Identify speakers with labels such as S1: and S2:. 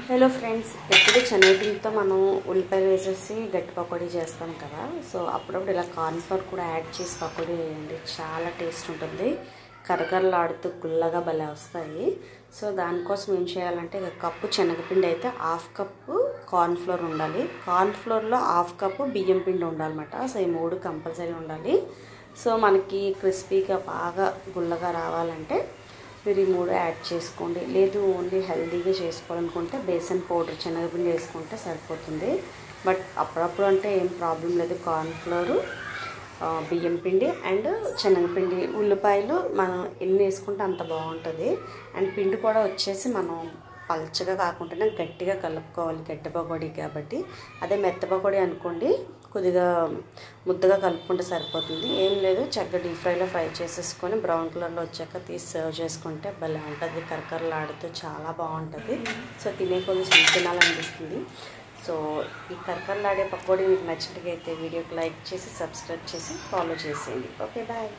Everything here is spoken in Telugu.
S1: హలో ఫ్రెండ్స్, ఎప్పుడు శనగపిండితో మనం ఉల్లిపాయలు వేసేసి గట్టి పకోడీ చేస్తాం కదా. సో అప్పుడప్పుడు ఇలా కార్న్‌ఫ్లోర్ కూడా యాడ్ చేసి పకోడీ వేయండి, చాలా టేస్ట్ ఉంటుంది. కరకరలాడుతూ గుల్లగా భలే వస్తాయి. సో దానికోసం ఏం చేయాలంటే, కప్పు శనగపిండి అయితే హాఫ్ కప్పు కార్న్‌ఫ్లోర్ ఉండాలి, కార్న్‌ఫ్లోర్లో హాఫ్ కప్పు బియ్యం పిండి ఉండాలన్నమాట. సో ఈ మూడు కంపల్సరీ ఉండాలి. సో మనకి క్రిస్పీగా బాగా గుల్లగా రావాలంటే మీరు ఈ మూడు యాడ్ చేసుకోండి. లేదు ఓన్లీ హెల్దీగా చేసుకోవాలనుకుంటే బేసన్ పౌడర్ శనగపిండి వేసుకుంటే సరిపోతుంది. బట్ అప్పుడప్పుడు అంటే ఏం ప్రాబ్లం లేదు. కార్న్‌ఫ్లోరు, బియ్యం పిండి అండ్ శనగపిండి, ఉల్లిపాయలు మనం ఎన్ని వేసుకుంటే అంత బాగుంటుంది. అండ్ పిండి కూడా వచ్చేసి మనం పల్చగా కాకుండా గట్టిగా కలుపుకోవాలి, గట్టి పకోడీ కాబట్టి. అదే మెత్త పకోడీ అనుకోండి, కొద్దిగా ముద్దగా కలుపుకుంటే సరిపోతుంది. ఏం లేదు, చక్కగా డీప్ ఫ్రైలో ఫ్రై చేసేసుకొని బ్రౌన్ కలర్లో వచ్చాక తీసి సర్వ్ చేసుకుంటే భలే ఉంటుంది. కరకరలాడుతూ చాలా బాగుంటుంది. సో తినే కొంచెం తినాలనిపిస్తుంది. సో ఈ కరకరలాడే పకోడీ మీకు నచ్చినట్లయితే వీడియోకి లైక్ చేసి సబ్స్క్రైబ్ చేసి ఫాలో చేసేయండి. Okay, bye.